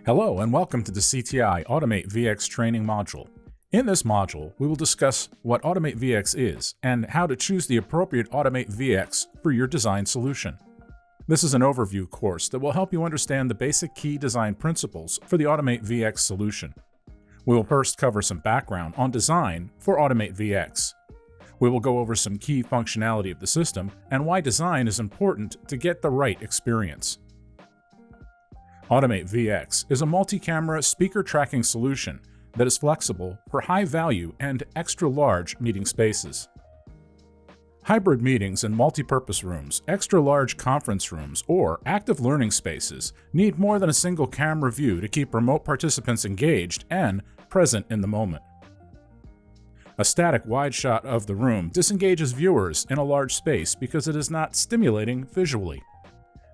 Hello and welcome to the CTI Automate VX training module. In this module, we will discuss what Automate VX is and how to choose the appropriate Automate VX for your design solution. This is an overview course that will help you understand the basic key design principles for the Automate VX solution. We will first cover some background on design for Automate VX. We will go over some key functionality of the system and why design is important to get the right experience. Automate VX is a multi-camera speaker tracking solution that is flexible for high-value and extra-large meeting spaces. Hybrid meetings in multi-purpose rooms, extra-large conference rooms, or active learning spaces need more than a single camera view to keep remote participants engaged and present in the moment. A static wide shot of the room disengages viewers in a large space because it is not stimulating visually.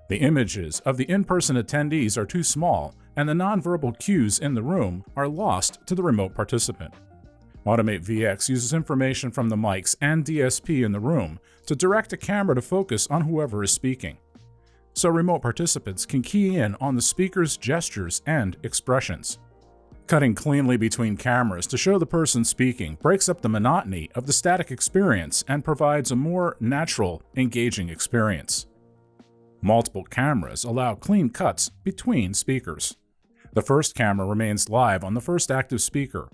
The images of the in-person attendees are too small, and the nonverbal cues in the room are lost to the remote participant. Automate VX uses information from the mics and DSP in the room to direct a camera to focus on whoever is speaking, so remote participants can key in on the speaker's gestures and expressions. Cutting cleanly between cameras to show the person speaking breaks up the monotony of the static experience and provides a more natural, engaging experience. Multiple cameras allow clean cuts between speakers. The first camera remains live on the first active speaker.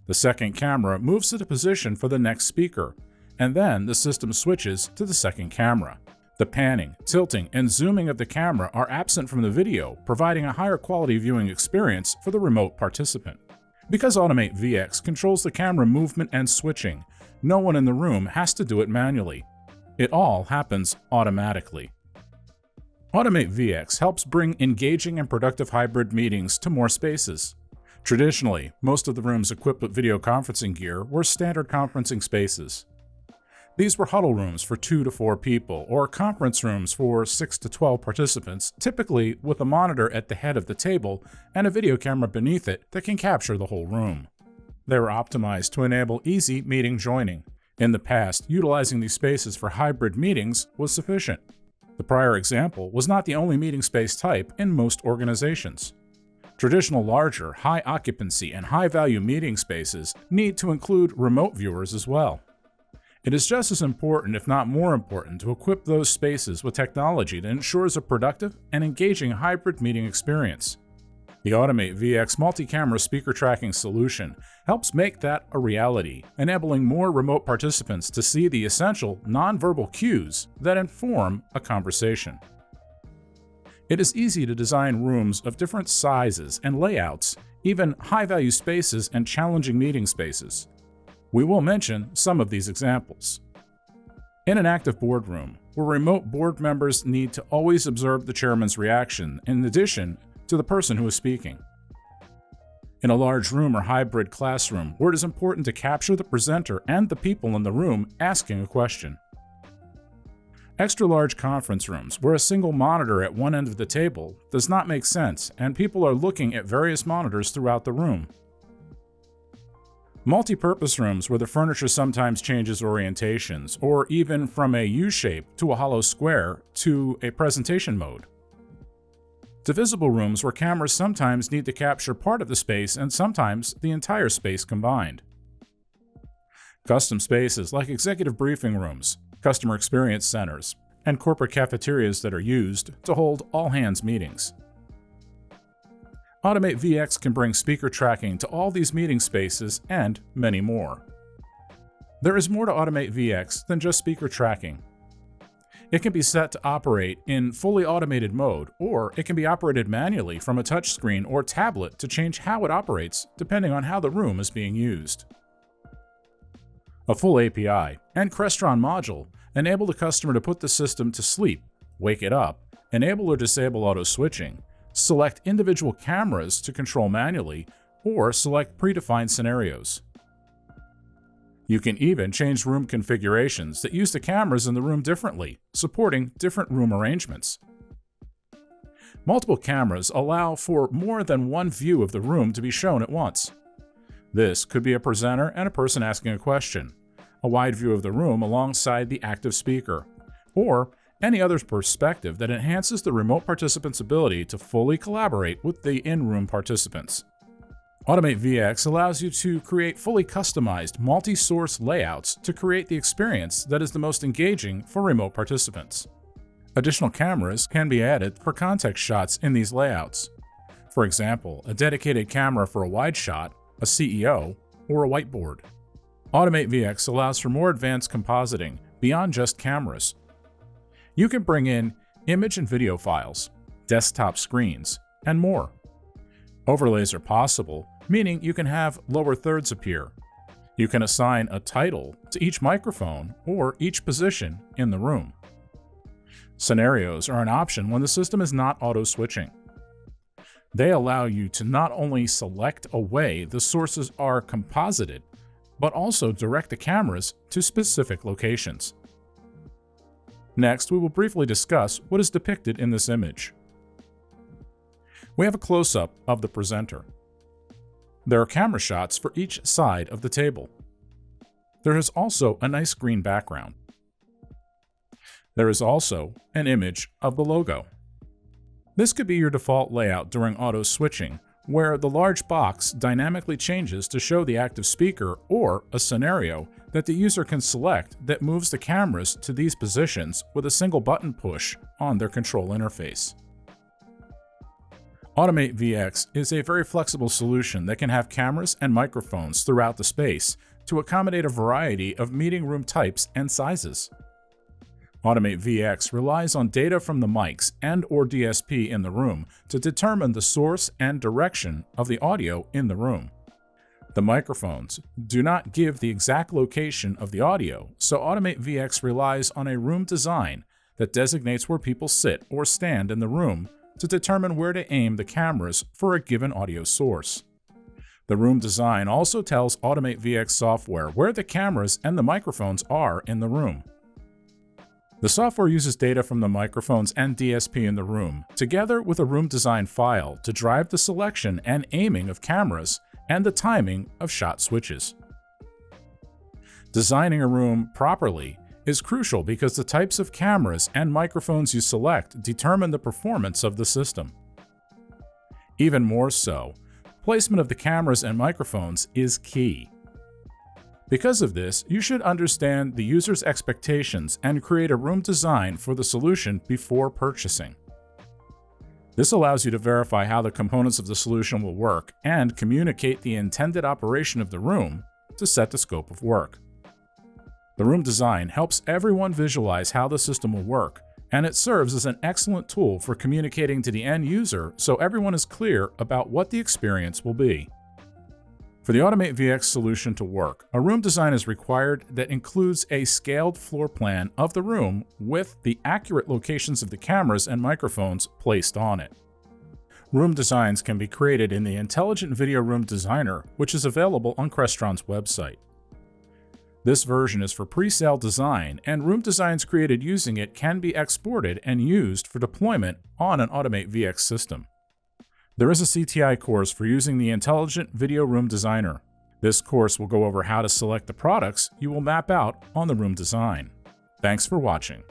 The second camera moves to the position for the next speaker, and then the system switches to the second camera. The panning, tilting, and zooming of the camera are absent from the video, providing a higher quality viewing experience for the remote participant. Because Automate VX controls the camera movement and switching, no one in the room has to do it manually. It all happens automatically. Automate VX helps bring engaging and productive hybrid meetings to more spaces. Traditionally, most of the rooms equipped with video conferencing gear were standard conferencing spaces. These were huddle rooms for 2 to 4 people, or conference rooms for 6 to 12 participants, typically with a monitor at the head of the table and a video camera beneath it that can capture the whole room. They were optimized to enable easy meeting joining. In the past, utilizing these spaces for hybrid meetings was sufficient. The prior example was not the only meeting space type in most organizations. Traditional larger, high occupancy, and high-value meeting spaces need to include remote viewers as well. It is just as important, if not more important, to equip those spaces with technology that ensures a productive and engaging hybrid meeting experience. The Automate VX multi-camera speaker tracking solution helps make that a reality, enabling more remote participants to see the essential nonverbal cues that inform a conversation. It is easy to design rooms of different sizes and layouts, even high-value spaces and challenging meeting spaces. We will mention some of these examples. In an active boardroom, where remote board members need to always observe the chairman's reaction in addition to the person who is speaking. In a large room or hybrid classroom, where it is important to capture the presenter and the people in the room asking a question. Extra-large conference rooms, where a single monitor at one end of the table does not make sense and people are looking at various monitors throughout the room. Multi-purpose rooms where the furniture sometimes changes orientations, or even from a U-shape to a hollow square to a presentation mode. Divisible rooms where cameras sometimes need to capture part of the space and sometimes the entire space combined. Custom spaces like executive briefing rooms, customer experience centers, and corporate cafeterias that are used to hold all-hands meetings. Automate VX can bring speaker tracking to all these meeting spaces and many more. There is more to Automate VX than just speaker tracking. It can be set to operate in fully automated mode, or it can be operated manually from a touchscreen or tablet to change how it operates depending on how the room is being used. A full API and Crestron module enable the customer to put the system to sleep, wake it up, enable or disable auto switching, select individual cameras to control manually, or select predefined scenarios. You can even change room configurations that use the cameras in the room differently, supporting different room arrangements. Multiple cameras allow for more than one view of the room to be shown at once. This could be a presenter and a person asking a question, a wide view of the room alongside the active speaker, or any other perspective that enhances the remote participant's ability to fully collaborate with the in-room participants. Automate VX allows you to create fully customized multi-source layouts to create the experience that is the most engaging for remote participants. Additional cameras can be added for context shots in these layouts. For example, a dedicated camera for a wide shot, a CEO, or a whiteboard. Automate VX allows for more advanced compositing beyond just cameras. You can bring in image and video files, desktop screens, and more. Overlays are possible, meaning you can have lower thirds appear. You can assign a title to each microphone or each position in the room. Scenarios are an option when the system is not auto-switching. They allow you to not only select a way the sources are composited, but also direct the cameras to specific locations. Next, we will briefly discuss what is depicted in this image. We have a close-up of the presenter. There are camera shots for each side of the table. There is also a nice green background. There is also an image of the logo. This could be your default layout during auto-switching, where the large box dynamically changes to show the active speaker or a scenario that the user can select that moves the cameras to these positions with a single button push on their control interface. Automate VX is a very flexible solution that can have cameras and microphones throughout the space to accommodate a variety of meeting room types and sizes. Automate VX relies on data from the mics and/or DSP in the room to determine the source and direction of the audio in the room. The microphones do not give the exact location of the audio, so Automate VX relies on a room design that designates where people sit or stand in the room to determine where to aim the cameras for a given audio source. The room design also tells Automate VX software where the cameras and the microphones are in the room. The software uses data from the microphones and DSP in the room, together with a room design file to drive the selection and aiming of cameras and the timing of shot switches. Designing a room properly is crucial because the types of cameras and microphones you select determine the performance of the system. Even more so, placement of the cameras and microphones is key. Because of this, you should understand the user's expectations and create a room design for the solution before purchasing. This allows you to verify how the components of the solution will work and communicate the intended operation of the room to set the scope of work. The room design helps everyone visualize how the system will work, and it serves as an excellent tool for communicating to the end user so everyone is clear about what the experience will be. For the Automate VX solution to work, a room design is required that includes a scaled floor plan of the room with the accurate locations of the cameras and microphones placed on it. Room designs can be created in the Intelligent Video Room Designer, which is available on Crestron's website. This version is for pre-sale design, and room designs created using it can be exported and used for deployment on an Automate VX system. There is a CTI course for using the Intelligent Video Room Designer. This course will go over how to select the products you will map out on the room design. Thanks for watching.